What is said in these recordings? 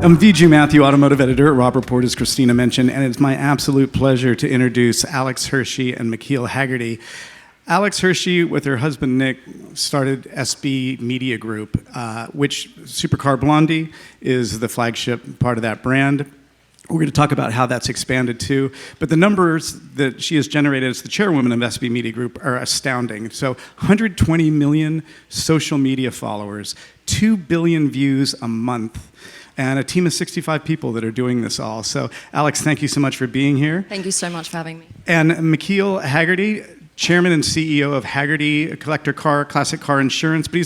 I'm Viju, Mathew, Automotive Editor at Robb Report, as Christina mentioned, and it's my absolute pleasure to introduce Alex Hershey and McKeel Hagerty. Alex Hershey, with her husband Nick, started SB Media Group, which Supercar Blondie is the flagship part of that brand. We're going to talk about how that's expanded too. But the numbers that she has generated as the chairwoman of SB Media Group are astounding. So 120 million social media followers, 2 billion views a month, and a team of 65 people that are doing this all. So Alex, thank you so much for being here. Thank you so much for having me. And McKeel Hagerty, Chairman and CEO of Hagerty Collector Car, Classic Car Insurance, but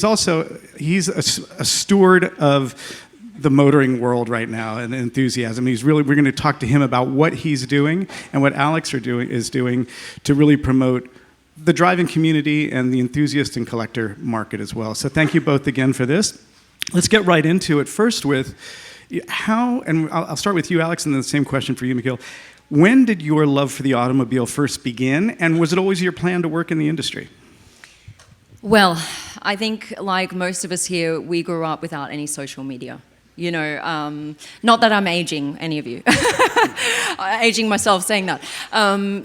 he's a steward of the motoring world right now and enthusiasm. We're going to talk to him about what he's doing and what Alex is doing to really promote the driving community and the enthusiast and collector market as well. So thank you both again for this. Let's get right into it. First with how, and I'll start with you, Alex, and then the same question for you, McKeel. When did your love for the automobile first begin, and was it always your plan to work in the industry? Well, I think like most of us here, we grew up without any social media. You know, not that I'm aging any of you, aging myself saying that.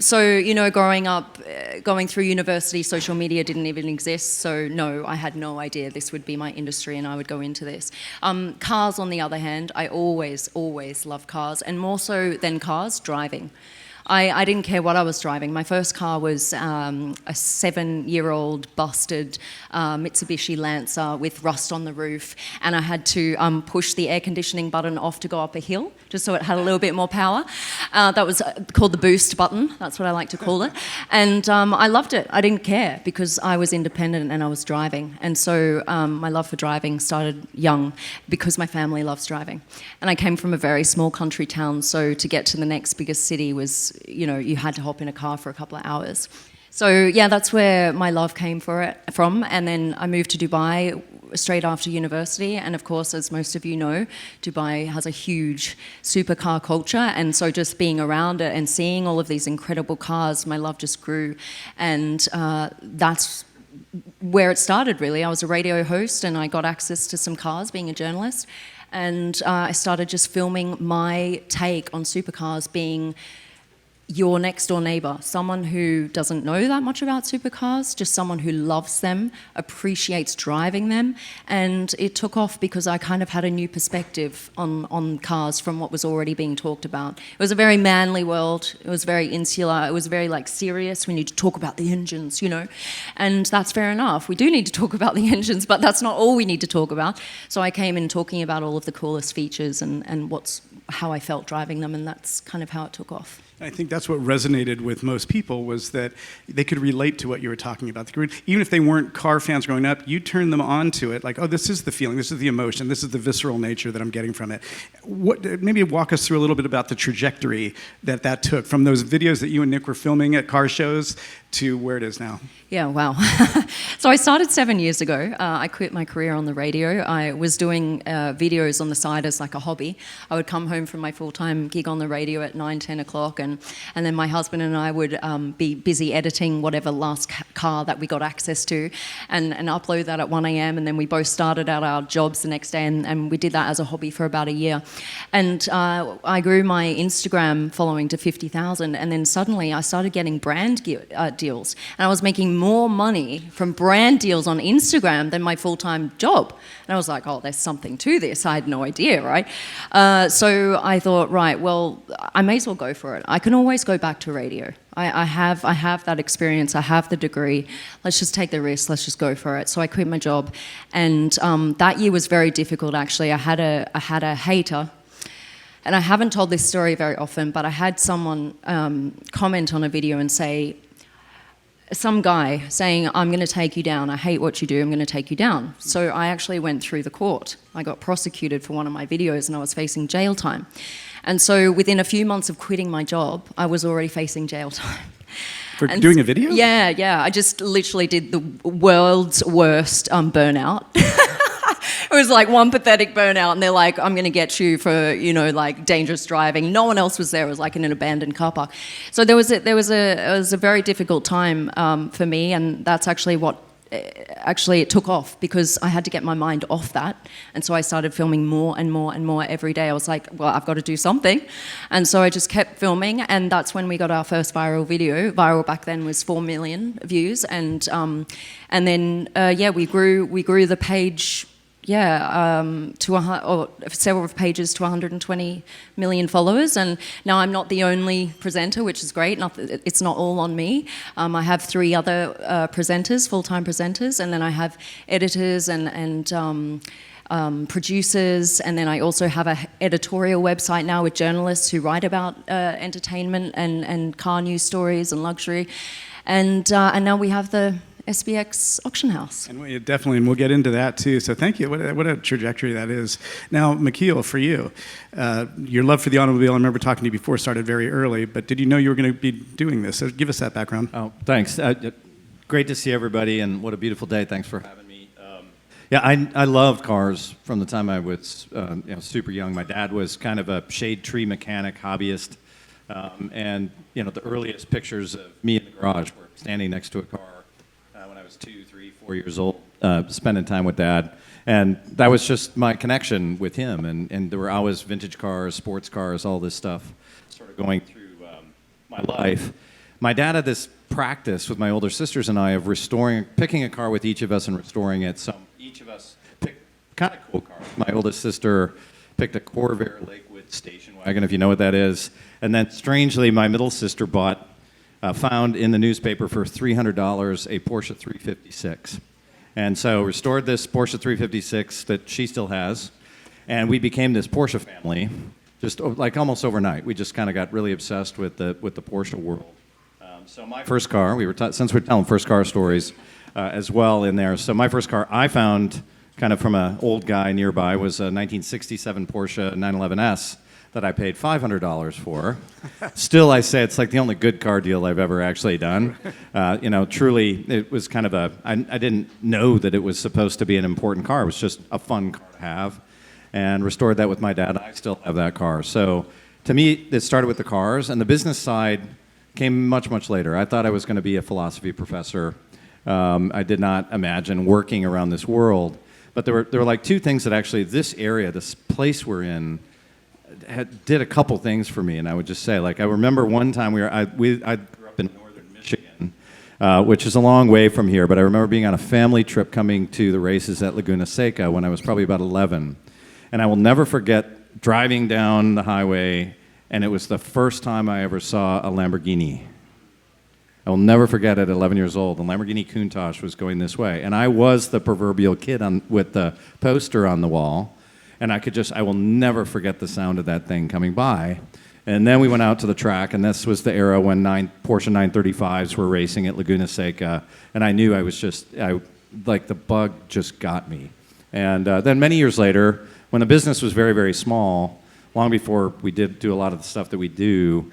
So, you know, growing up, going through university, social media didn't even exist. So no, I had no idea this would be my industry and I would go into this. Cars, on the other hand, I always loved cars, and more so than cars, driving. I didn't care what I was driving. My first car was a 7-year-old busted Mitsubishi Lancer with rust on the roof, and I had to push the air conditioning button off to go up a hill, just so it had a little bit more power. That was called the boost button. That's what I like to call it. And I loved it. I didn't care because I was independent and I was driving. And so my love for driving started young because my family loves driving. And I came from a very small country town, so to get to the next biggest city was, you know, you had to hop in a car for a couple of hours. So yeah, that's where my love came from. And then I moved to Dubai straight after university. And of course, as most of you know, Dubai has a huge supercar culture. And so just being around it and seeing all of these incredible cars, my love just grew. And that's where it started, really. I was a radio host and I got access to some cars being a journalist. And I started just filming my take on supercars being your next door neighbor, someone who doesn't know that much about supercars, just someone who loves them, appreciates driving them. And it took off because I kind of had a new perspective on cars from what was already being talked about. It was a very manly world. It was very insular. It was very serious. We need to talk about the engines, you know. And that's fair enough. We do need to talk about the engines, but that's not all we need to talk about. So I came in talking about all of the coolest features and how I felt driving them, and that's kind of how it took off. I think that's what resonated with most people, was that they could relate to what you were talking about. Even if they weren't car fans growing up, you turned them on to it, like, oh, this is the feeling, this is the emotion, this is the visceral nature that I'm getting from it. Maybe walk us through a little bit about the trajectory that took, from those videos that you and Nick were filming at car shows to where it is now. Yeah, wow. So I started 7 years ago. I quit my career on the radio. I was doing videos on the side as like a hobby. I would come home from my full-time gig on the radio at 9, 10 o'clock, and then my husband and I would be busy editing whatever last car that we got access to and upload that at 1 a.m. And then we both started out our jobs the next day, and we did that as a hobby for about a year. And I grew my Instagram following to 50,000, and then suddenly I started getting brand deals. And I was making more money from brand deals on Instagram than my full-time job. And I was like, oh, there's something to this. I had no idea, right? So I thought, right, well, I may as well go for it. I can always go back to radio. I have that experience. I have the degree. Let's just take the risk. Let's just go for it. So I quit my job. And that year was very difficult, actually. I had a hater. And I haven't told this story very often, but I had someone comment on a video and say, some guy saying, I'm going to take you down. I hate what you do. I'm going to take you down. So I actually went through the court. I got prosecuted for one of my videos and I was facing jail time. And so within a few months of quitting my job, I was already facing jail time. For doing a video? Yeah. I just literally did the world's worst burnout. It was like one pathetic burnout, and they're like, I'm going to get you for, you know, like dangerous driving. No one else was there. It was like in an abandoned car park. So it was a very difficult time for me, and that's actually what actually it took off because I had to get my mind off that, and so I started filming more and more and more every day. I was like, well, I've got to do something, and so I just kept filming, and that's when we got our first viral video. Viral back then was 4 million views, and then we grew the page. To several pages to 120 million followers, and now I'm not the only presenter, which is great. It's not all on me. I have 3 other presenters, full-time presenters, and then I have editors and producers, and then I also have an editorial website now with journalists who write about entertainment and car news stories and luxury, and now we have the SBX auction house. And we'll get into that too. So thank you. What a trajectory that is. Now, McKeel, for you, your love for the automobile, I remember talking to you before, started very early, but did you know you were going to be doing this? So give us that background. Oh, thanks. Great to see everybody, and what a beautiful day. Thanks for having me. I loved cars from the time I was super young. My dad was kind of a shade tree mechanic, hobbyist, and the earliest pictures of me in the garage were standing next to a car when I was 2, 3, 4 years old, spending time with Dad. And that was just my connection with him. And there were always vintage cars, sports cars, all this stuff sort of going through my life. My dad had this practice with my older sisters and I of picking a car with each of us and restoring it. So each of us picked kind of cool cars. My oldest sister picked a Corvair Lakewood station wagon, if you know what that is. And then strangely, my middle sister found in the newspaper for $300 a Porsche 356. And so restored this Porsche 356 that she still has, and we became this Porsche family just like almost overnight. We just kind of got really obsessed with the Porsche world. So my first car, since we're telling first car stories as well in there, so my first car I found kind of from an old guy nearby was a 1967 Porsche 911S. That I paid $500 for. Still, I say it's like the only good car deal I've ever actually done. Truly, it was kind of I didn't know that it was supposed to be an important car. It was just a fun car to have. And restored that with my dad. I still have that car. So to me, it started with the cars, and the business side came much, much later. I thought I was going to be a philosophy professor. I did not imagine working around this world. But there were like 2 things that actually this area, this place we're in, did a couple things for me, and I would just say, like, I remember one time I grew up in northern Michigan, which is a long way from here, but I remember being on a family trip coming to the races at Laguna Seca when I was probably about 11, and I will never forget driving down the highway, and it was the first time I ever saw a Lamborghini. I will never forget it at 11 years old. The Lamborghini Countach was going this way, and I was the proverbial kid with the poster on the wall. And I will never forget the sound of that thing coming by. And then we went out to the track, and this was the era when Porsche 935s were racing at Laguna Seca. And I knew the bug just got me. And then many years later, when the business was very, very small, long before we did do a lot of the stuff that we do,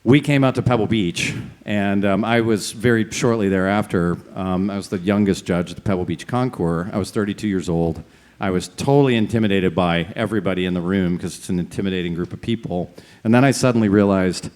we came out to Pebble Beach, and I was very shortly thereafter, I was the youngest judge at the Pebble Beach Concours. I was 32 years old. I was totally intimidated by everybody in the room because it's an intimidating group of people. And then I suddenly realized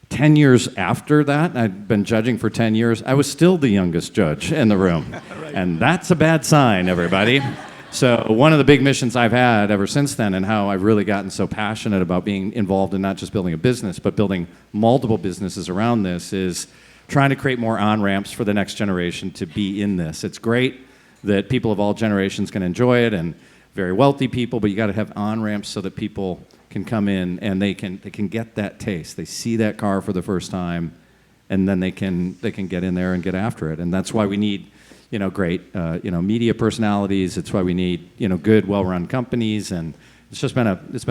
10 years after that, I'd been judging for 10 years, I was still the youngest judge in the room. Right. And that's a bad sign, everybody. So one of the big missions I've had ever since then, and how I've really gotten so passionate about being involved in not just building a business, but building multiple businesses around this, is trying to create more on-ramps for the next generation to be in this. It's great that people of all generations can enjoy it, and very wealthy people, but you got to have on-ramps so that people can come in and they can get that taste. They see that car for the first time, and then they can get in there and get after it. And that's why we need great media personalities. It's why we need good, well-run companies, and it's been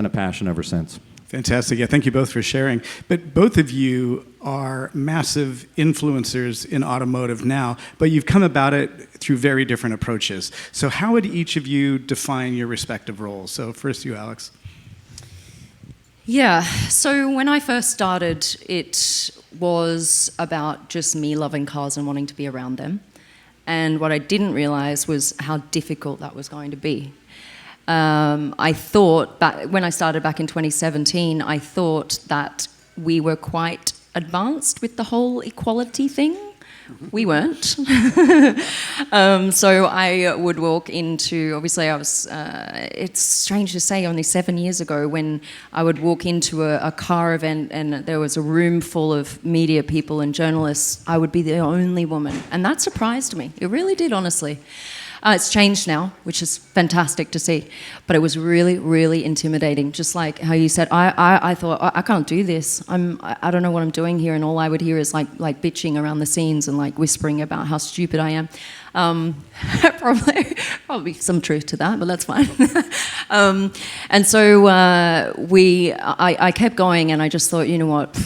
a passion ever since. Fantastic. Yeah, thank you both for sharing. But both of you are massive influencers in automotive now, but you've come about it through very different approaches. So how would each of you define your respective roles? So first you, Alex. Yeah, so when I first started, it was about just me loving cars and wanting to be around them. And what I didn't realize was how difficult that was going to be. I thought, when I started back in 2017, I thought that we were quite advanced with the whole equality thing, We weren't. So I would walk into, obviously I was, it's strange to say, only 7 years ago, when I would walk into a car event and there was a room full of media people and journalists, I would be the only woman. And that surprised me. It really did, honestly. It's changed now, which is fantastic to see. But it was really, really intimidating. Just like how you said, I thought, I can't do this. I don't know what I'm doing here. And all I would hear is like bitching around the scenes and like whispering about how stupid I am. Probably some truth to that, but that's fine. And so I kept going, and I just thought, you know what,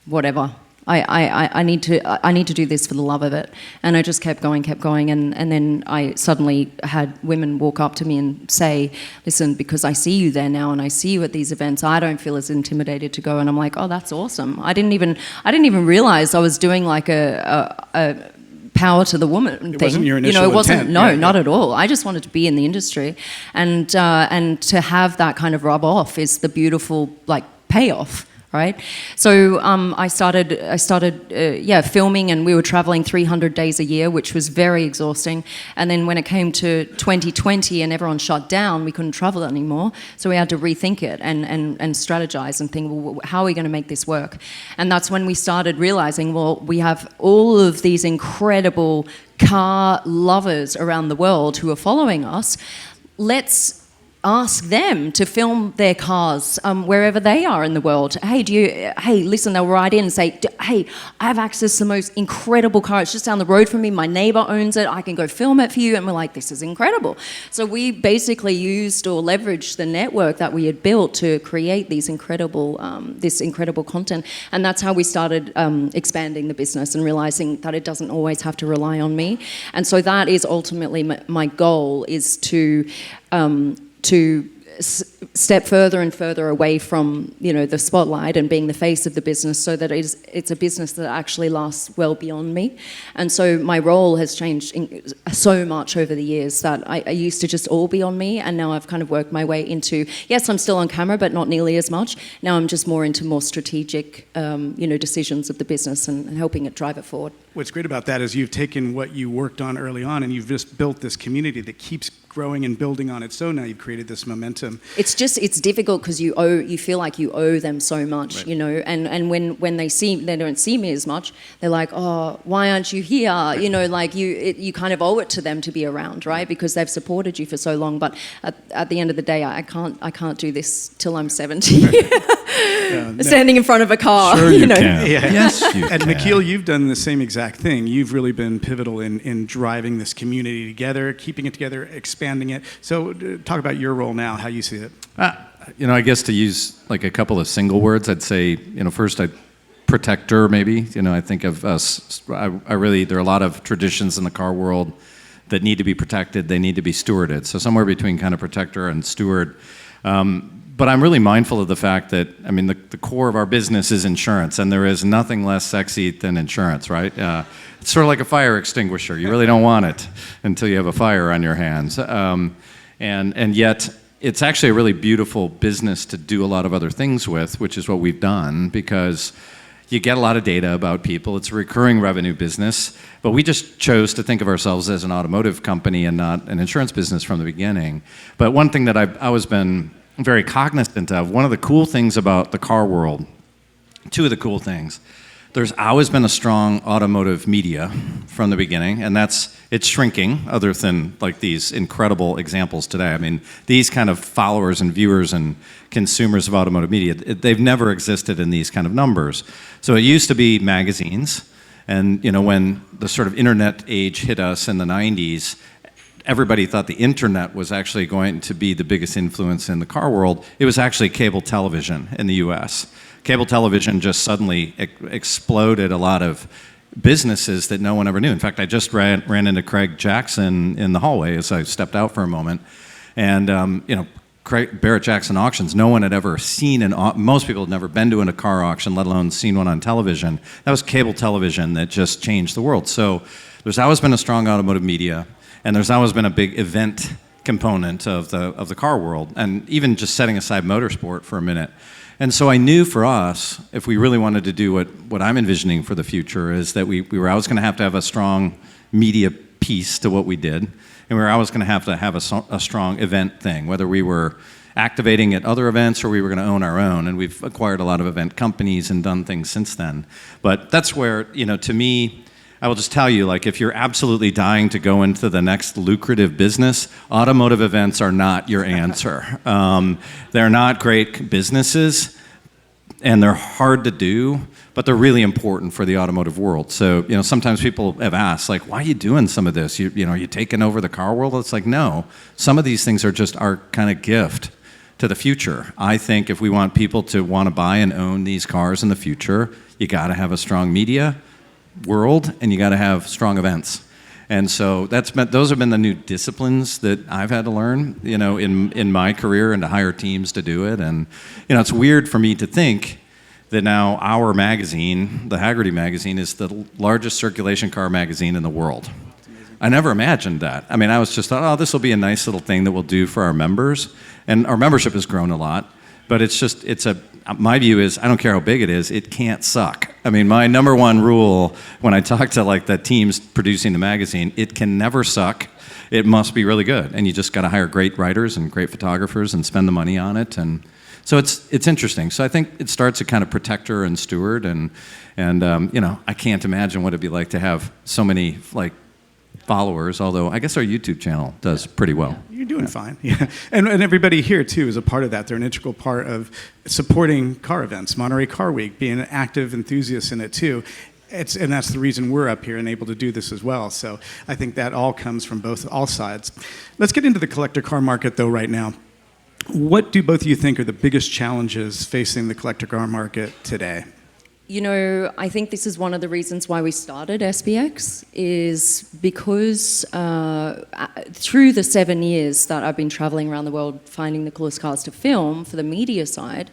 whatever. I need to do this for the love of it. And I just kept going, and then I suddenly had women walk up to me and say, listen, because I see you there now and I see you at these events, I don't feel as intimidated to go. And I'm like, oh, that's awesome. I didn't even realize I was doing like a power to the woman thing. It wasn't your initial it wasn't. intent. No, Yeah, not at all. I just wanted to be in the industry, and to have that kind of rub off is the beautiful like payoff. Right, so I started filming, and we were traveling 300 days a year, which was very exhausting. And then when it came to 2020 and everyone shut down, we couldn't travel anymore. So we had to rethink it and strategize and think, well, how are we going to make this work? And that's when we started realizing, well, we have all of these incredible car lovers around the world who are following us. Let's ask them to film their cars wherever they are in the world. Hey, listen, they'll write in and say, hey, I have access to the most incredible car. It's just down the road from me. My neighbor owns it. I can go film it for you. And we're like, this is incredible. So we basically used or leveraged the network that we had built to create these incredible, this incredible content. And that's how we started expanding the business and realizing that it doesn't always have to rely on me. And so that is ultimately my goal, is to step further and further away from, the spotlight and being the face of the business, so that it's a business that actually lasts well beyond me. And so my role has changed so much over the years that I used to just all be on me, and now I've kind of worked my way into, yes, I'm still on camera, but not nearly as much. Now I'm just more into more strategic, decisions of the business and helping it drive it forward. What's great about that is you've taken what you worked on early on and you've just built this community that keeps growing and building on its own. Now you've created this momentum. It's difficult because you feel like you owe them so much, right. And when they don't see me as much, they're like, oh, why aren't you here? Like you kind of owe it to them to be around, right? Because they've supported you for so long. But at the end of the day, I can't do this till I'm 70. Standing in front of a car. Sure you can. Yeah. Yes, you And can. McKeel, you've done the same exact thing. You've really been pivotal in driving this community together, keeping it together, expanding it. So talk about your role now, how you see it. I guess to use like a couple of single words, I'd say, first, protector maybe. I think of us, there are a lot of traditions in the car world that need to be protected. They need to be stewarded. So somewhere between kind of protector and steward. But I'm really mindful of the fact that, the core of our business is insurance, and there is nothing less sexy than insurance, right? It's sort of like a fire extinguisher. You really don't want it until you have a fire on your hands. And yet, it's actually a really beautiful business to do a lot of other things with, which is what we've done, because you get a lot of data about people. It's a recurring revenue business, but we just chose to think of ourselves as an automotive company and not an insurance business from the beginning. But one thing that I've always been very cognizant of, one of the cool things about the car world, two of the cool things, there's always been a strong automotive media from the beginning, and it's shrinking, other than like these incredible examples today. These kind of followers and viewers and consumers of automotive media, they've never existed in these kind of numbers. So it used to be magazines, and when the sort of internet age hit us in the 90s, everybody thought the internet was actually going to be the biggest influence in the car world. It was actually cable television in the US. Cable television just suddenly exploded a lot of businesses that no one ever knew. In fact, I just ran into Craig Jackson in the hallway as I stepped out for a moment. And, Barrett Jackson auctions, no one had ever seen most people had never been to a car auction, let alone seen one on television. That was cable television that just changed the world. So there's always been a strong automotive media, and there's always been a big event component of the car world. And even just setting aside motorsport for a minute, And so I knew for us, if we really wanted to do what I'm envisioning for the future, is that we were always going to have a strong media piece to what we did, and we were always going to have a strong event thing, whether we were activating at other events or we were going to own our own. And we've acquired a lot of event companies and done things since then. But that's where, to me, I will just tell you, like, if you're absolutely dying to go into the next lucrative business, automotive events are not your answer. They're not great businesses, and they're hard to do, but they're really important for the automotive world. So, sometimes people have asked, like, why are you doing some of this? Are you taking over the car world? It's like, no. Some of these things are just our kind of gift to the future. I think if we want people to want to buy and own these cars in the future, you got to have a strong media world, and you got to have strong events. And so those have been the new disciplines that I've had to learn, in my career, and to hire teams to do it. And it's weird for me to think that now our magazine, the Hagerty magazine, is the largest circulation car magazine in the world. I never imagined that. I mean, I was just thought, oh, this will be a nice little thing that we'll do for our members. And our membership has grown a lot, but my view is, I don't care how big it is, it can't suck. I mean, my number one rule when I talk to like the teams producing the magazine, it can never suck. It must be really good. And you just got to hire great writers and great photographers and spend the money on it. And so it's interesting. So I think it starts a kind of protector and steward. And I can't imagine what it'd be like to have so many like followers, although I guess our YouTube channel does pretty well. You're doing fine. Yeah. And everybody here, too, is a part of that. They're an integral part of supporting car events, Monterey Car Week, being an active enthusiast in it, too. And that's the reason we're up here and able to do this as well. So I think that all comes from all sides. Let's get into the collector car market, though, right now. What do both of you think are the biggest challenges facing the collector car market today? I think this is one of the reasons why we started SBX, is because through the 7 years that I've been traveling around the world finding the coolest cars to film for the media side,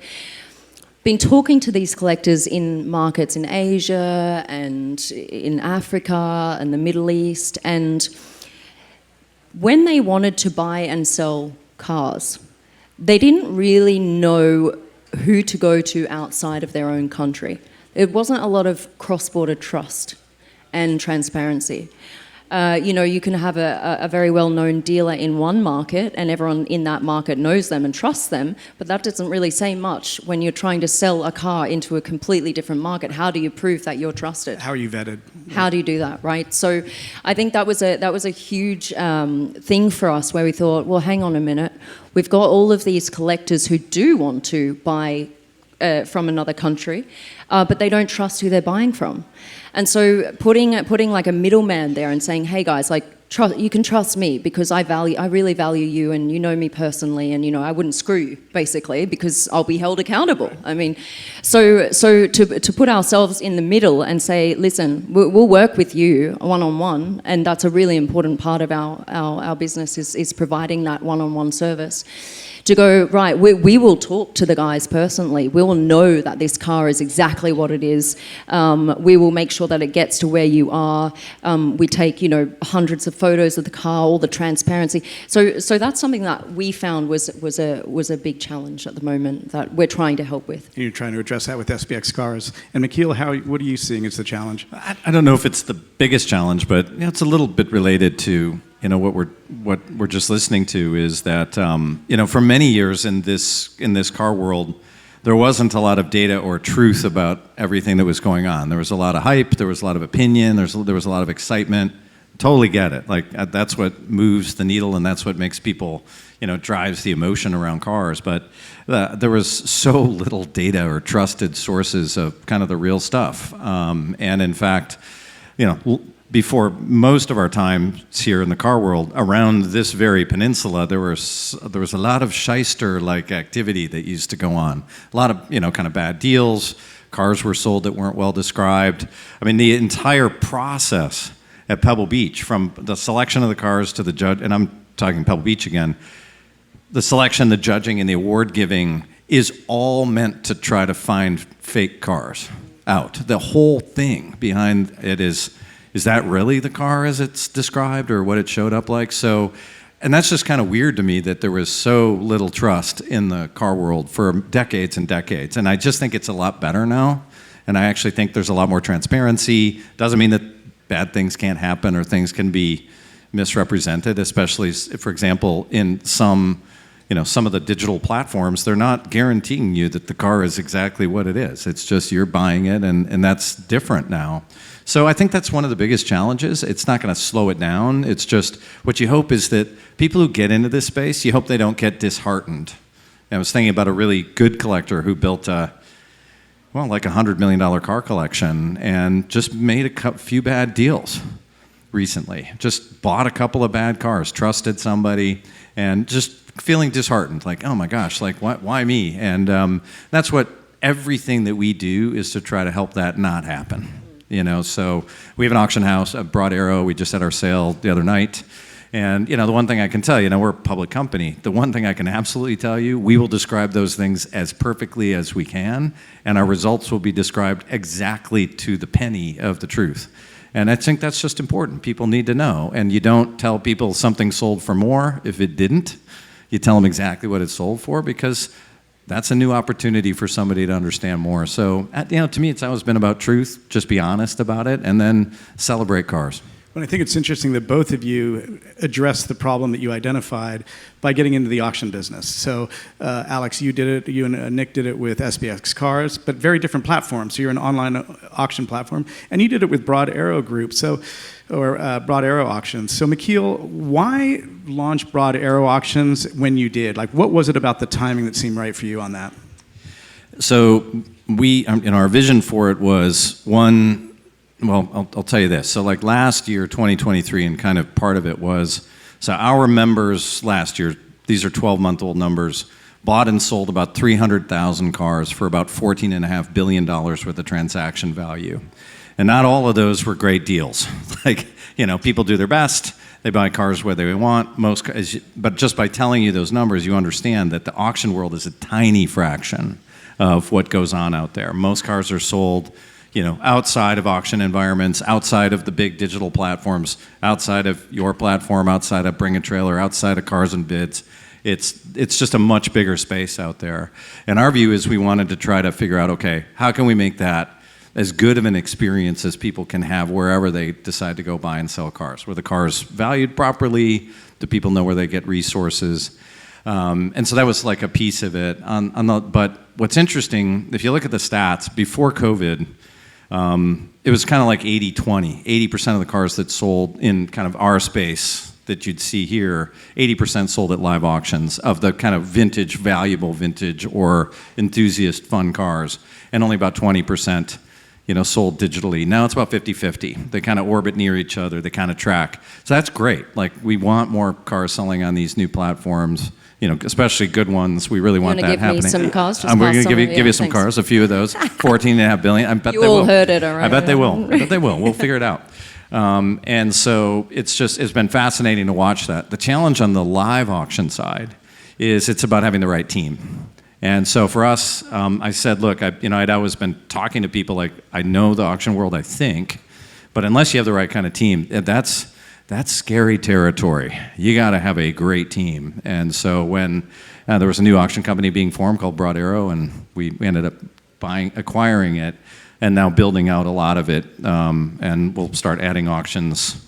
been talking to these collectors in markets in Asia and in Africa and the Middle East, and when they wanted to buy and sell cars, they didn't really know who to go to outside of their own country. It wasn't a lot of cross-border trust and transparency. You can have a very well-known dealer in one market and everyone in that market knows them and trusts them, but that doesn't really say much when you're trying to sell a car into a completely different market. How do you prove that you're trusted? How are you vetted? How do you do that, right? So I think that was a huge thing for us, where we thought, well, hang on a minute. We've got all of these collectors who do want to buy from another country, but they don't trust who they're buying from. And so putting like a middleman there and saying, hey guys, like, you can trust me because I really value you, and you know me personally, and I wouldn't screw you, basically, because I'll be held accountable. I mean, so to put ourselves in the middle and say, listen, we'll work with you one-on-one, and that's a really important part of our business, is providing that one-on-one service. To go, right, we will talk to the guys personally. We will know that this car is exactly what it is. We will make sure that it gets to where you are. We take, hundreds of photos of the car, all the transparency. So that's something that we found was a big challenge at the moment that we're trying to help with. And you're trying to address that with SBX cars. And McKeel, what are you seeing as the challenge? I don't know if it's the biggest challenge, but it's a little bit related to what we're just listening to, is that for many years in this car world, there wasn't a lot of data or truth about everything that was going on. There was a lot of hype, there was a lot of opinion, there was a lot of excitement. Totally get it. Like, that's what moves the needle, and that's what makes people, drives the emotion around cars. But there was so little data or trusted sources of kind of the real stuff. And in fact, before most of our time here in the car world, around this very peninsula, there was a lot of shyster-like activity that used to go on. A lot of, kind of bad deals. Cars were sold that weren't well described. I mean, the entire process at Pebble Beach, from the selection of the cars to the judge, and I'm talking Pebble Beach again, the selection, the judging, and the award giving is all meant to try to find fake cars out. The whole thing behind it is that really the car as it's described or what it showed up like? So And that's just kind of weird to me that there was so little trust in the car world for decades and decades. And I just think it's a lot better now. And I actually think there's a lot more transparency. Doesn't mean that bad things can't happen or things can be misrepresented, especially, for example, in some of the digital platforms. They're not guaranteeing you that the car is exactly what it is. It's just you're buying it, and that's different now. So I think that's one of the biggest challenges. It's not going to slow it down. It's just what you hope is that people who get into this space, you hope they don't get disheartened. And I was thinking about a really good collector who built like a $100 million car collection and just made a few bad deals recently. Just bought a couple of bad cars, trusted somebody, and just feeling disheartened. Like, oh my gosh, like why me? And that's what everything that we do is to try to help that not happen. So we have an auction house, a Broad Arrow. We just had our sale the other night. And, the one thing I can tell you, we're a public company. The one thing I can absolutely tell you, we will describe those things as perfectly as we can, and our results will be described exactly to the penny of the truth. And I think that's just important. People need to know. And you don't tell people something sold for more if it didn't. You tell them exactly what it sold for, because that's a new opportunity for somebody to understand more. So, to me, it's always been about truth. Just be honest about it, and then celebrate cars. Well, I think it's interesting that both of you addressed the problem that you identified by getting into the auction business. So, Alex, you did it. You and Nick did it with SBX Cars, but very different platforms. So you're an online auction platform, and you did it with Broad Arrow Group. Broad Arrow Auctions. So McKeel, why launch Broad Arrow Auctions when you did? Like, what was it about the timing that seemed right for you on that? So our vision for it was I'll tell you this. So like last year, 2023, and kind of part of it was, so our members last year, these are 12-month-old numbers, bought and sold about 300,000 cars for about $14.5 billion worth of transaction value. And not all of those were great deals. People do their best. They buy cars where they want. But just by telling you those numbers, you understand that the auction world is a tiny fraction of what goes on out there. Most cars are sold, outside of auction environments, outside of the big digital platforms, outside of your platform, outside of Bring a Trailer, outside of Cars and Bids. It's just a much bigger space out there. And our view is we wanted to try to figure out, okay, how can we make that as good of an experience as people can have wherever they decide to go buy and sell cars, where the car's valued properly, do people know where they get resources. And so that was like a piece of it. But what's interesting, if you look at the stats, before COVID, it was kind of like 80-20. 80% of the cars that sold in kind of our space that you'd see here, 80% sold at live auctions of the kind of valuable vintage or enthusiast fun cars, and only about 20% sold digitally. Now it's about 50-50. They kind of orbit near each other. They kind of track. So that's great. Like, we want more cars selling on these new platforms, especially good ones. We really want that happening. Give me some cars? We're going to give you some cars, a few of those. $14.5 billion. I bet you they will. all heard it, all right? I bet they will. I bet they will. We'll figure it out. And so it's been fascinating to watch that. The challenge on the live auction side is it's about having the right team. And so for us, I said, look, I'd always been talking to people like, I know the auction world, I think, but unless you have the right kind of team, that's scary territory. You got to have a great team. And so when there was a new auction company being formed called Broad Arrow, and we ended up acquiring it, and now building out a lot of it, and we'll start adding auctions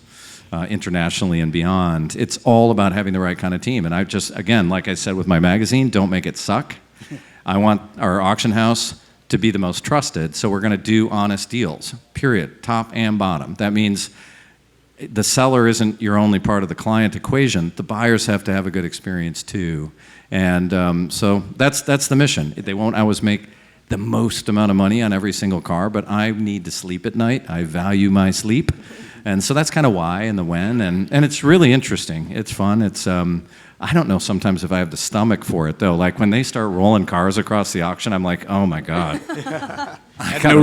internationally and beyond. It's all about having the right kind of team. And I just, again, like I said with my magazine, don't make it suck. I want our auction house to be the most trusted, so we're going to do honest deals, period, top and bottom. That means the seller isn't your only part of the client equation. The buyers have to have a good experience too. And so that's the mission. They won't always make the most amount of money on every single car, but I need to sleep at night. I value my sleep. And so that's kind of why and the when. And it's really interesting. It's fun. It's I don't know sometimes if I have the stomach for it, though. Like, when they start rolling cars across the auction, I'm like, oh my God. I gotta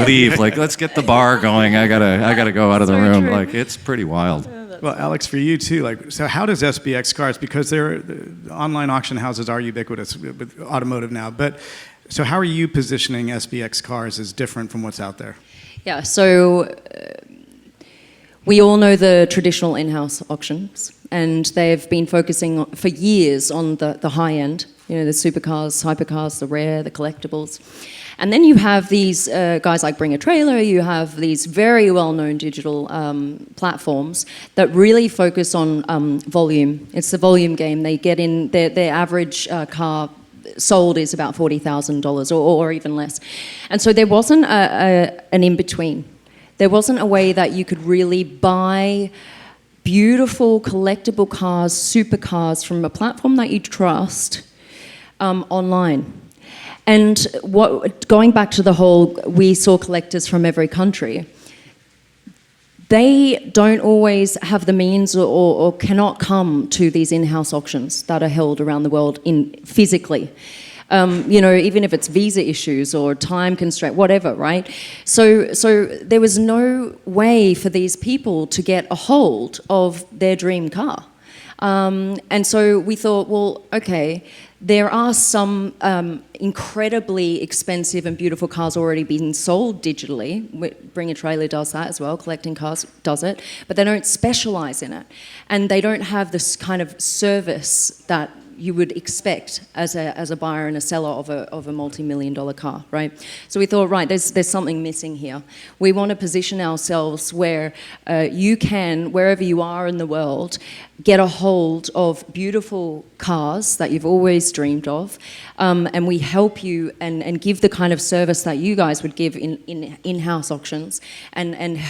leave. Like, let's get the bar going. I gotta go out of the room. True. Like, it's pretty wild. Well, Alex, for you too, so how does SBX Cars, because the online auction houses are ubiquitous with Automotive now, but so how are you positioning SBX Cars as different from what's out there? Yeah, so We all know the traditional in-house auctions, and they've been focusing for years on the high end, you know, the supercars, hypercars, the rare, the collectibles. And then you have these guys like Bring a Trailer, you have these very well-known digital platforms that really focus on volume. It's the volume game. They get in, their average car sold is about $40,000 or even less. And so there wasn't an in-between. There wasn't a way that you could really buy beautiful collectible cars, supercars from a platform that you trust online. And going back to the whole, we saw collectors from every country, they don't always have the means or cannot come to these in-house auctions that are held around the world physically. You know, even if it's visa issues or time constraint, whatever, right? So there was no way for these people to get a hold of their dream car. And so we thought, well, okay, there are some incredibly expensive and beautiful cars already being sold digitally. Bring a Trailer does that as well, Collecting Cars does it, but they don't specialize in it. And they don't have this kind of service that you would expect as a buyer and a seller of a multi-million-dollar car, right? So we thought, right, there's something missing here. We want to position ourselves where you can, wherever you are in the world, get a hold of beautiful cars that you've always dreamed of, and we help you and give the kind of service that you guys would give in-house auctions, and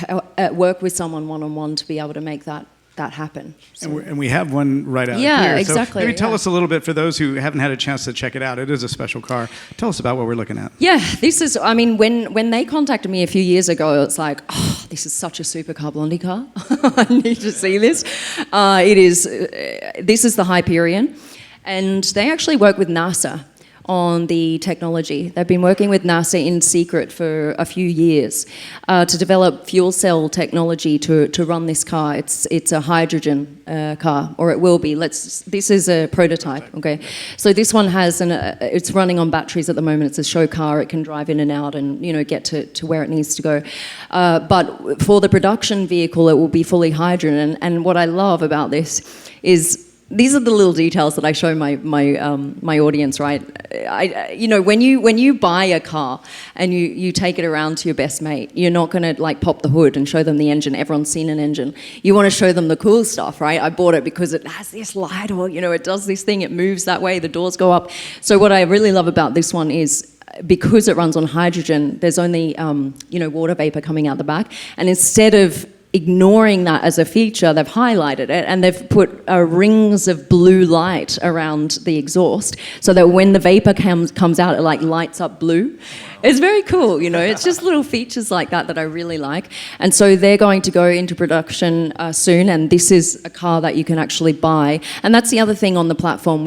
work with someone one-on-one to be able to make that happen. So. And we have one right out here. Yeah, exactly. So maybe tell us a little bit, for those who haven't had a chance to check it out. It is a special car. Tell us about what we're looking at. Yeah, this is, I mean, when they contacted me a few years ago, it's like, oh, this is such a Supercar Blondie car. I need to see this. This is the Hyperion. And they actually work with NASA on the technology. They've been working with NASA in secret for a few years to develop fuel cell technology to run this car. It's a hydrogen car, or it will be. This is a prototype, okay? So this one has it's running on batteries at the moment. It's a show car. It can drive in and out and, you know, get to where it needs to go. But for the production vehicle, it will be fully hydrogen. And what I love about this is these are the little details that I show my audience, right? You know, when you buy a car and you take it around to your best mate, you're not going to like pop the hood and show them the engine. Everyone's seen an engine. You want to show them the cool stuff, right? I bought it because it has this light, or, you know, it does this thing, it moves that way, the doors go up. So what I really love about this one is, because it runs on hydrogen, there's only you know, water vapor coming out the back, and instead of ignoring that as a feature, they've highlighted it and they've put rings of blue light around the exhaust so that when the vapor comes out, it like lights up blue. It's very cool, you know. It's just little features like that I really like. And so they're going to go into production soon, and this is a car that you can actually buy. And that's the other thing on the platform.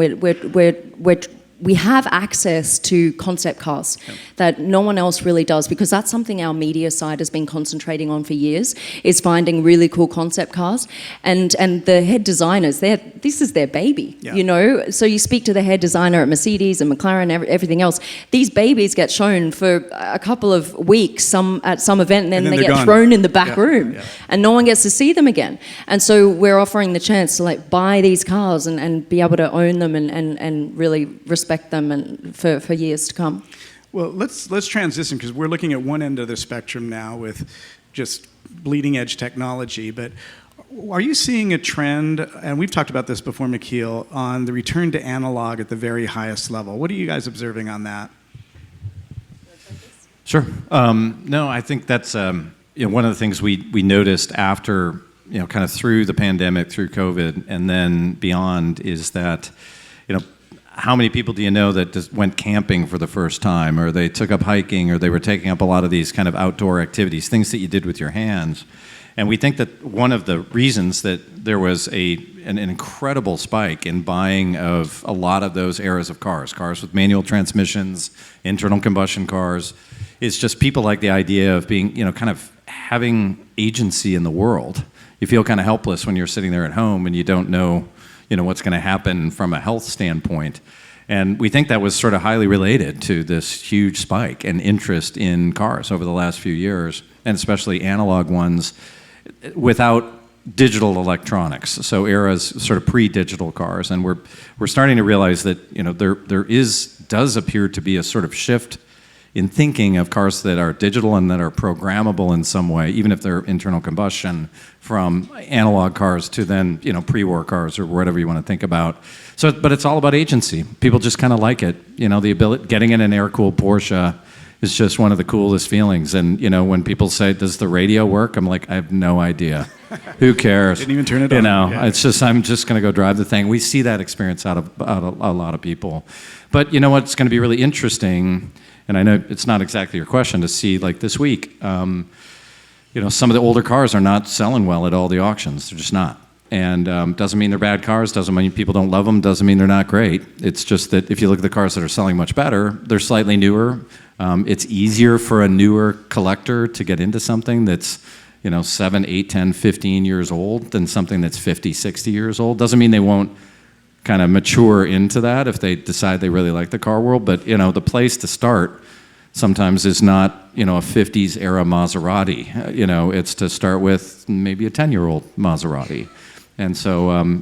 We have access to concept cars that no one else really does, because that's something our media side has been concentrating on for years, is finding really cool concept cars. And the head designers, this is their baby, you know? So you speak to the head designer at Mercedes and McLaren, everything else. These babies get shown for a couple of weeks at some event, and then they get thrown in the back room, and no one gets to see them again. And so we're offering the chance to like buy these cars and be able to own them and really respect them and for years to come. Well, let's transition, because we're looking at one end of the spectrum now with just bleeding edge technology. But are you seeing a trend, and we've talked about this before, McKeel, on the return to analog at the very highest level? What are you guys observing on that? Sure. No, I think that's you know, one of the things we noticed after, you know, kind of through the pandemic, through COVID, and then beyond, is that, you know, how many people do you know that just went camping for the first time, or they took up hiking, or they were taking up a lot of these kind of outdoor activities, things that you did with your hands? And we think that one of the reasons that there was an incredible spike in buying of a lot of those eras of cars with manual transmissions, internal combustion cars, is just people like the idea of being, you know, kind of having agency in the world. You feel kind of helpless when you're sitting there at home and you don't know, you know, what's going to happen from a health standpoint. And we think that was sort of highly related to this huge spike and interest in cars over the last few years, and especially analog ones. without digital electronics, so eras sort of pre-digital cars, and we're starting to realize that does appear to be a sort of shift in thinking of cars that are digital and that are programmable in some way, even if they're internal combustion, from analog cars to then pre-war cars or whatever you want to think about. So, but it's all about agency. People just kind of like it. The ability, getting in an air-cooled Porsche is just one of the coolest feelings. And when people say, "Does the radio work?" I'm like, I have no idea. Who cares? Didn't even turn it on. Yeah. It's just I'm just going to go drive the thing. We see that experience out of a lot of people. But what's going to be really interesting, and I know it's not exactly your question, to see like this week, some of the older cars are not selling well at all the auctions. They're just not. And doesn't mean they're bad cars, doesn't mean people don't love them, doesn't mean they're not great. It's just that if you look at the cars that are selling much better, they're slightly newer. It's easier for a newer collector to get into something that's 7, 8, 10, 15 years old than something that's 50, 60 years old. Doesn't mean they won't kind of mature into that if they decide they really like the car world, but the place to start sometimes is not a 50s era Maserati. It's to start with maybe a 10-year-old Maserati. And so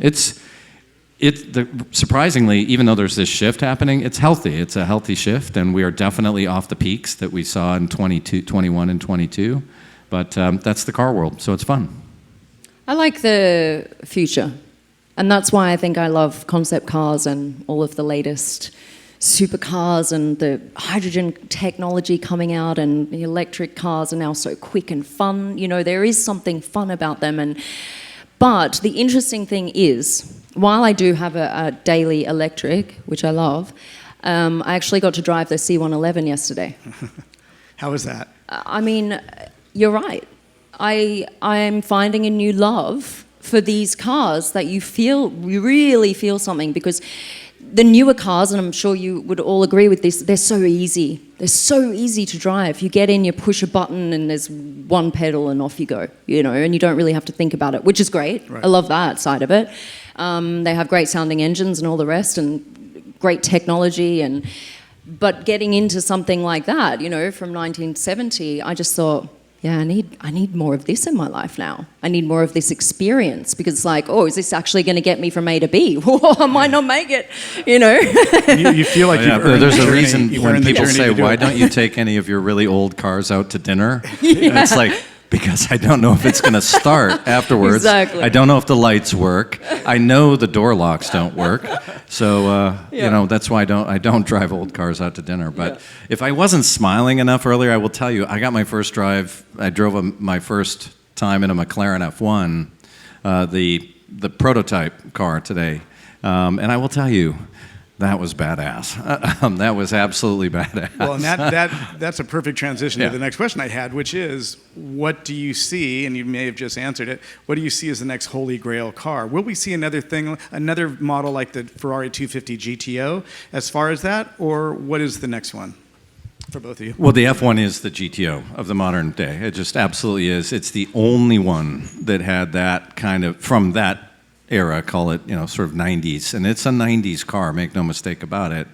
surprisingly, even though there's this shift happening, it's healthy. It's a healthy shift, and we are definitely off the peaks that we saw in 21 and 22. But that's the car world, so it's fun. I like the future, and that's why I think I love concept cars and all of the latest supercars and the hydrogen technology coming out, and the electric cars are now so quick and fun. There is something fun about them. But the interesting thing is, while I do have a daily electric, which I love, I actually got to drive the C111 yesterday. How was that? I mean, you're right. I'm finding a new love for these cars that you really feel something, because the newer cars, and I'm sure you would all agree with this, they're so easy. They're so easy to drive. You get in, you push a button, and there's one pedal, and off you go, and you don't really have to think about it, which is great. Right. I love that side of it. They have great sounding engines and all the rest, and great technology. But getting into something like that, from 1970, I just thought, yeah, I need more of this in my life now. I need more of this experience, because it's like, is this actually going to get me from A to B? I might not make it, You feel like you've earned There's the a journey. reason You've when earned the people journey say, to do "Why it." don't you take any of your really old cars out to dinner?" And it's like, because I don't know if it's going to start afterwards. Exactly. I don't know if the lights work. I know the door locks don't work. So that's why I don't drive old cars out to dinner. But if I wasn't smiling enough earlier, I will tell you, I got my first drive. I drove my first time in a McLaren F1, the prototype car today, and I will tell you, that was badass. That was absolutely badass. Well, and that's a perfect transition to the next question I had, which is, what do you see, and you may have just answered it, what do you see as the next holy grail car? Will we see another model like the Ferrari 250 GTO as far as that, or what is the next one for both of you? Well, the F1 is the GTO of the modern day. It just absolutely is. It's the only one that had that kind of, from that era, call it, sort of 90s. And it's a 90s car, make no mistake about it.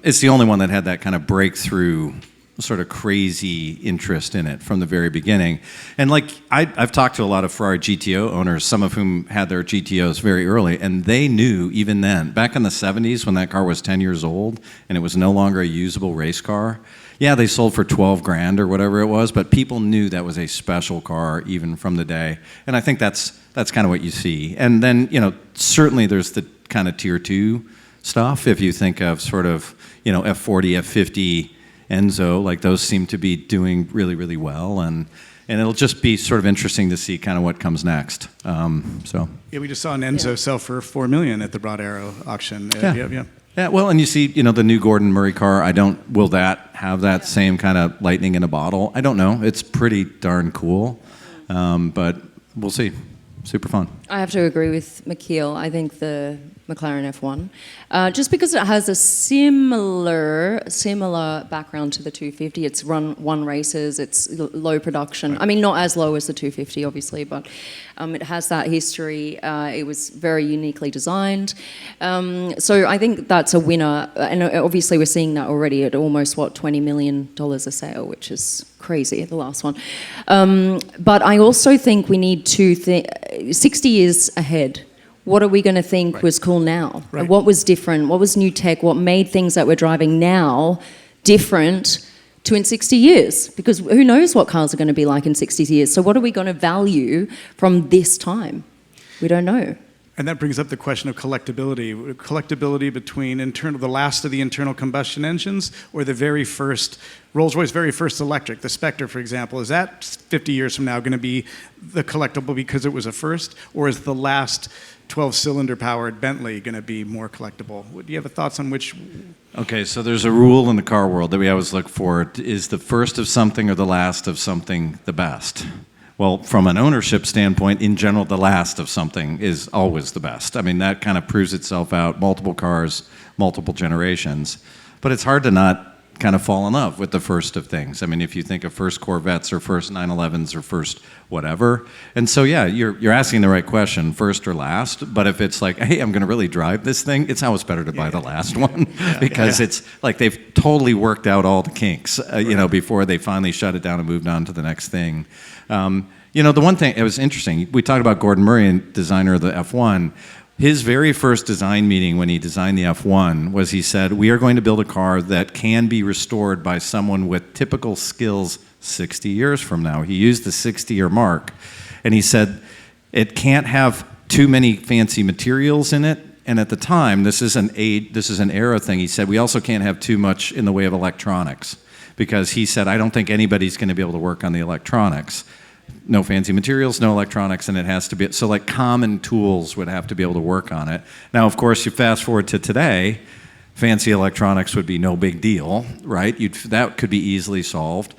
It's the only one that had that kind of breakthrough, sort of crazy interest in it from the very beginning. And like, I've talked to a lot of Ferrari GTO owners, some of whom had their GTOs very early, and they knew even then, back in the 70s when that car was 10 years old and it was no longer a usable race car, yeah, they sold for 12 grand or whatever it was, but people knew that was a special car even from the day. And I think that's kind of what you see. And then, certainly there's the kind of tier 2 stuff. If you think of sort of, F40, F50, Enzo, like those seem to be doing really, really well. And it'll just be sort of interesting to see kind of what comes next. Yeah, we just saw an Enzo sell for $4 million at the Broad Arrow auction. Yeah, well, and you see, the new Gordon Murray car. Will that have that same kind of lightning in a bottle? I don't know. It's pretty darn cool, but we'll see. Super fun. I have to agree with McKeel. I think the McLaren F1, just because it has a similar background to the 250. It's won races. It's low production. I mean, not as low as the 250, obviously, but it has that history. It was very uniquely designed. So I think that's a winner. And obviously, we're seeing that already at almost $20 million a sale, which is crazy. The last one. But I also think we need to 60 years ahead. What are we going to think was cool now? Right. What was different? What was new tech? What made things that we're driving now different to in 60 years? Because who knows what cars are going to be like in 60 years? So what are we going to value from this time? We don't know. And that brings up the question of collectability. Collectability between the last of the internal combustion engines or the very first, Rolls-Royce very first electric, the Spectre, for example. Is that 50 years from now going to be the collectible because it was a first? Or is the last 12-cylinder powered Bentley going to be more collectible? Do you have thoughts on which? Okay, so there's a rule in the car world that we always look for. Is the first of something or the last of something the best? Well, from an ownership standpoint, in general, the last of something is always the best. I mean, that kind of proves itself out, multiple cars, multiple generations. But it's hard to not kind of fall in love with the first of things. I mean, if you think of first Corvettes or first 911s or first whatever. And so, yeah, you're asking the right question, first or last. But if it's like, hey, I'm going to really drive this thing, it's always better to buy the last one because it's like they've totally worked out all the kinks, before they finally shut it down and moved on to the next thing. The one thing, it was interesting, we talked about Gordon Murray, designer of the F1. His very first design meeting when he designed the F1 was he said, we are going to build a car that can be restored by someone with typical skills 60 years from now. He used the 60-year mark, and he said, it can't have too many fancy materials in it. And at the time, this is an era thing. He said, we also can't have too much in the way of electronics because he said, I don't think anybody's going to be able to work on the electronics. No fancy materials, no electronics, and it has to be, so like common tools would have to be able to work on it. Now, of course, you fast forward to today, fancy electronics would be no big deal, right? That could be easily solved.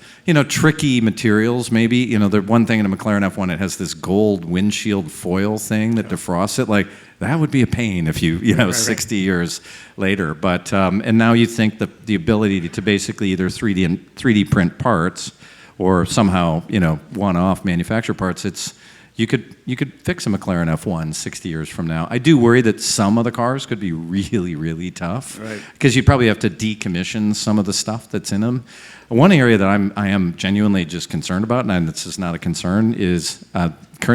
Tricky materials, maybe. The one thing in a McLaren F1, it has this gold windshield foil thing that defrosts it. Like, that would be a pain if right. 60 years later. But, and now you think the ability to basically either 3D print parts or somehow, one-off manufacture parts, you could fix a McLaren F1 60 years from now. I do worry that some of the cars could be really, really tough. Right. Because you'd probably have to decommission some of the stuff that's in them. One area that I am genuinely just concerned about, and this is not a concern, is,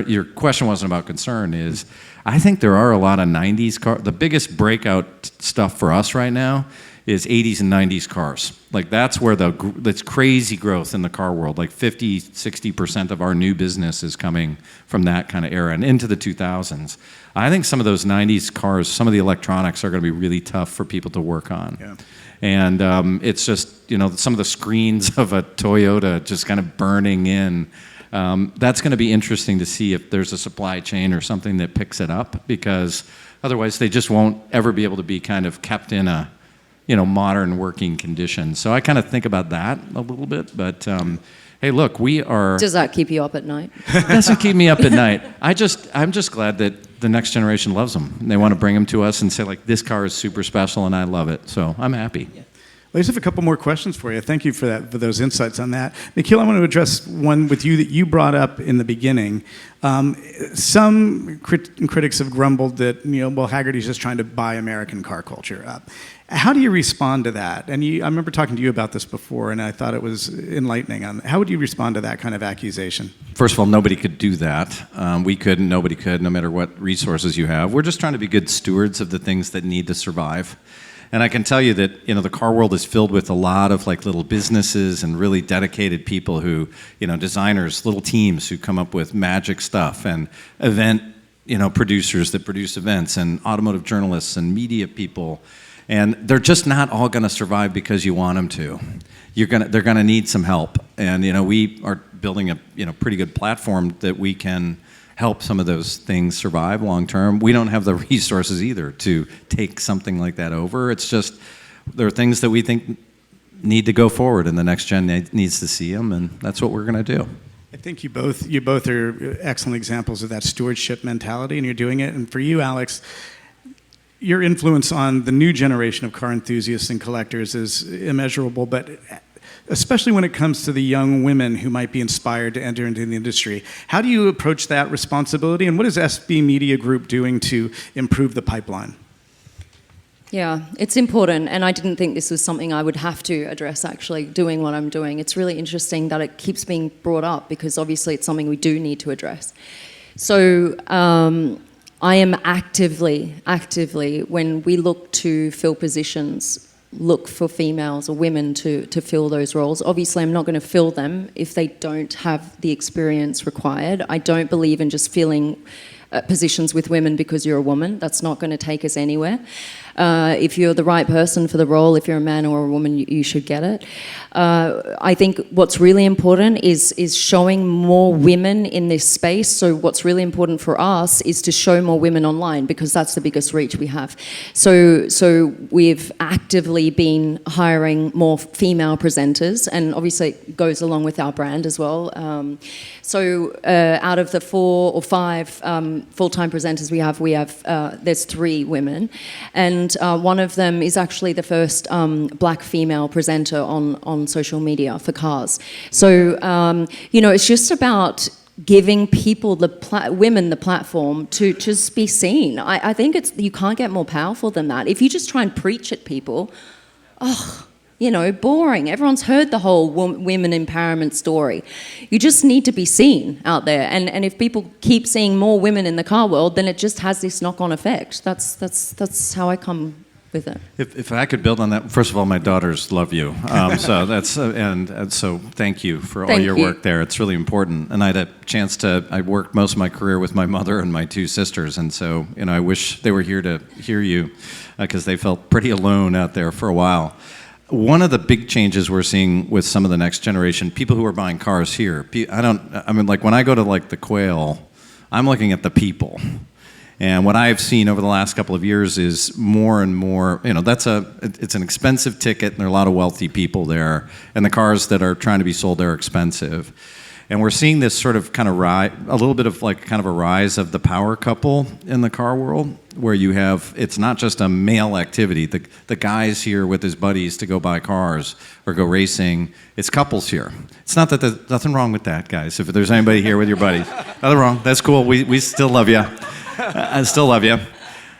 your question wasn't about concern, is I think there are a lot of 90s cars. The biggest breakout stuff for us right now is 80s and 90s cars. Like that's where that's crazy growth in the car world. Like 50, 60% of our new business is coming from that kind of era and into the 2000s. I think some of those 90s cars, some of the electronics are going to be really tough for people to work on. Yeah. And it's just, some of the screens of a Toyota just kind of burning in. That's going to be interesting to see if there's a supply chain or something that picks it up, because otherwise they just won't ever be able to be kind of kept in a modern working conditions. So I kind of think about that a little bit, but hey, look, we are... Does that keep you up at night? It doesn't keep me up at night. I'm just glad that the next generation loves them. And they want to bring them to us and say, like, this car is super special and I love it. So I'm happy. Yeah. I just have a couple more questions for you. Thank you for those insights on that. McKeel, I want to address one with you that you brought up in the beginning. Some critics have grumbled that, Hagerty's just trying to buy American car culture up. How do you respond to that? And I remember talking to you about this before, and I thought it was enlightening. How would you respond to that kind of accusation? First of all, nobody could do that. We couldn't, nobody could, no matter what resources you have. We're just trying to be good stewards of the things that need to survive. And I can tell you that, the car world is filled with a lot of like little businesses and really dedicated people who, designers, little teams who come up with magic stuff, and event, producers that produce events, and automotive journalists and media people. And they're just not all going to survive because you want them to. They're going to need some help. And, we are building a, pretty good platform that we can help some of those things survive long term. We don't have the resources either to take something like that over. It's just, there are things that we think need to go forward, and the next gen needs to see them, and that's what we're going to do. I think you both are excellent examples of that stewardship mentality, and you're doing it. And for you, Alex, your influence on the new generation of car enthusiasts and collectors is immeasurable, but especially when it comes to the young women who might be inspired to enter into the industry. How do you approach that responsibility, and what is SB Media Group doing to improve the pipeline? Yeah, it's important, and I didn't think this was something I would have to address, actually, doing what I'm doing. It's really interesting that it keeps being brought up, because obviously it's something we do need to address. So I am actively, when we look to fill positions, look for females or women to fill those roles. Obviously, I'm not going to fill them if they don't have the experience required. I don't believe in just filling positions with women because you're a woman. That's not going to take us anywhere. If you're the right person for the role, if you're a man or a woman, you should get it. I think what's really important is showing more women in this space. So what's really important for us is to show more women online, because that's the biggest reach we have. So we've actively been hiring more female presenters, and obviously it goes along with our brand as well. Out of the 4 or 5 full-time presenters we have there's 3 women, and one of them is actually the first black female presenter on social media for cars. So it's just about giving people, women, the platform to just be seen. I think you can't get more powerful than that. If you just try and preach at people, boring. Everyone's heard the whole women empowerment story. You just need to be seen out there. And if people keep seeing more women in the car world, then it just has this knock-on effect. That's how I come with it. If I could build on that, first of all, my daughters love you. So that's and so thank you for all your work there. It's really important. And I had a chance I worked most of my career with my mother and my 2 sisters, and so I wish they were here to hear you, because they felt pretty alone out there for a while. One of the big changes we're seeing with some of the next generation, people who are buying cars here, when I go to the Quail, I'm looking at the people. And what I've seen over the last couple of years is more and more, it's an expensive ticket, and there are a lot of wealthy people there, and the cars that are trying to be sold there are expensive. And we're seeing this sort of kind of a little bit of kind of a rise of the power couple in the car world, where it's not just a male activity. The guy's here with his buddies to go buy cars or go racing. It's couples here. It's not that there's nothing wrong with that, guys. If there's anybody here with your buddies, nothing wrong. That's cool. We still love you. I still love you.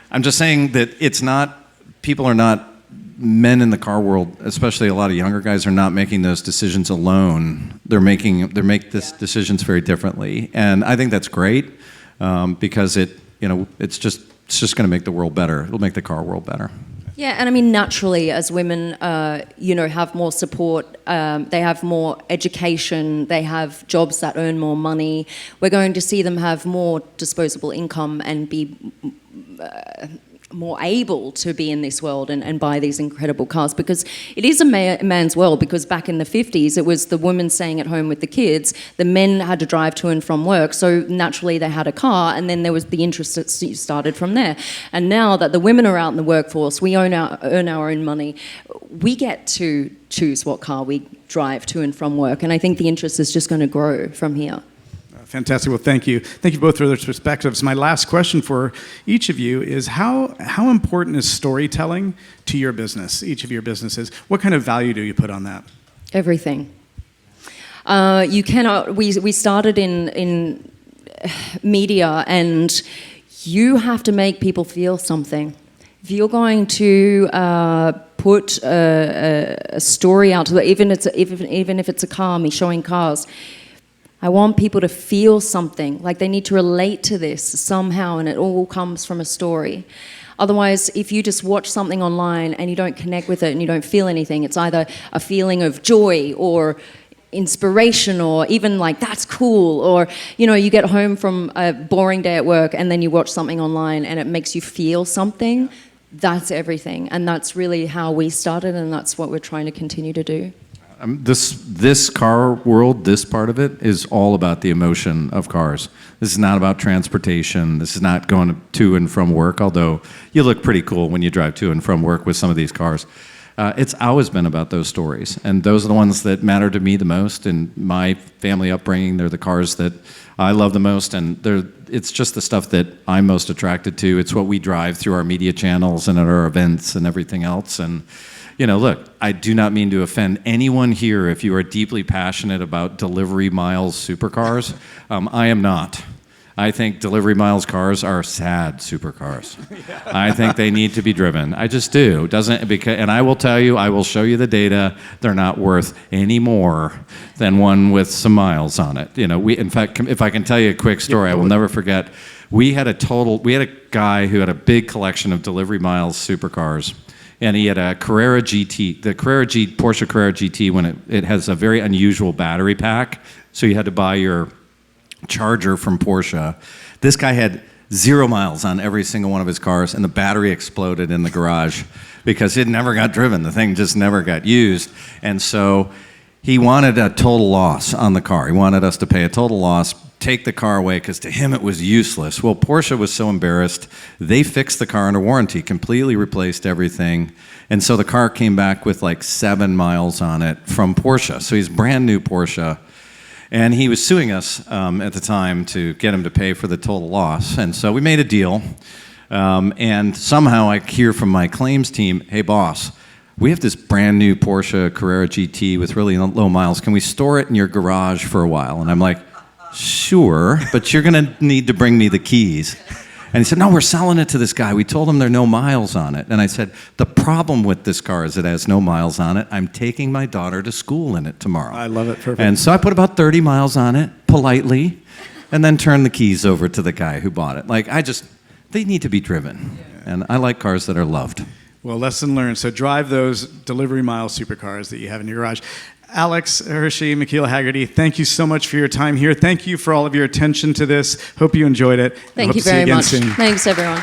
I'm just saying that people are not, men in the car world, especially a lot of younger guys, are not making those decisions alone. They make these decisions very differently, and I think that's great, because it's just going to make the world better. It'll make the car world better. Yeah, and I mean, naturally, as women, have more support, they have more education, they have jobs that earn more money. We're going to see them have more disposable income and be more able to be in this world and buy these incredible cars, because it is a man's world. Because back in the 50s, it was the women staying at home with the kids, the men had to drive to and from work, so naturally they had a car, and then there was the interest that started from there. And now that the women are out in the workforce, we earn our own money, we get to choose what car we drive to and from work, and I think the interest is just going to grow from here. Fantastic. Well, thank you. Thank you both for those perspectives. My last question for each of you is how important is storytelling to your business, each of your businesses? What kind of value do you put on that? Everything. You cannot. We started in media, and you have to make people feel something. If you're going to put a story out, even if it's a car, me showing cars, I want people to feel something, like they need to relate to this somehow, and it all comes from a story. Otherwise, if you just watch something online and you don't connect with it and you don't feel anything, it's either a feeling of joy or inspiration, or even that's cool, or you get home from a boring day at work and then you watch something online and it makes you feel something. That's everything, and that's really how we started, and that's what we're trying to continue to do. This car world, this part of it, is all about the emotion of cars. This is not about transportation. This is not going to and from work, although you look pretty cool when you drive to and from work with some of these cars. It's always been about those stories, and those are the ones that matter to me the most. In my family upbringing, they're the cars that I love the most, and it's just the stuff that I'm most attracted to. It's what we drive through our media channels and at our events and everything else. And look, I do not mean to offend anyone here if you are deeply passionate about delivery miles supercars. I am not. I think delivery miles cars are sad supercars. I think they need to be driven. I just do. And I will tell you, I will show you the data. They're not worth any more than one with some miles on it. In fact, if I can tell you a quick story, I will never forget. We had a guy who had a big collection of delivery miles supercars. And he had a Carrera GT, Porsche Carrera GT, when it has a very unusual battery pack. So you had to buy your charger from Porsche. This guy had 0 miles on every single one of his cars, and the battery exploded in the garage because it never got driven. The thing just never got used. And so he wanted a total loss on the car. He wanted us to pay a total loss, take the car away, because to him it was useless. Well, Porsche was so embarrassed, they fixed the car under warranty, completely replaced everything. And so the car came back with like 7 miles on it from Porsche. So he's brand new Porsche. And he was suing us at the time to get him to pay for the total loss. And so we made a deal. And somehow I hear from my claims team, hey, boss, we have this brand new Porsche Carrera GT with really low miles. Can we store it in your garage for a while? And I'm like, sure, but you're going to need to bring me the keys. And he said, no, we're selling it to this guy. We told him there are no miles on it. And I said, the problem with this car is it has no miles on it. I'm taking my daughter to school in it tomorrow. I love it. Perfect. And so I put about 30 miles on it, politely, and then turned the keys over to the guy who bought it. They need to be driven. And I like cars that are loved. Well, lesson learned. So drive those delivery mile supercars that you have in your garage. Alex Hershey, McKeel Hagerty, thank you so much for your time here. Thank you for all of your attention to this. Hope you enjoyed it. Thank you very much. Thanks, everyone.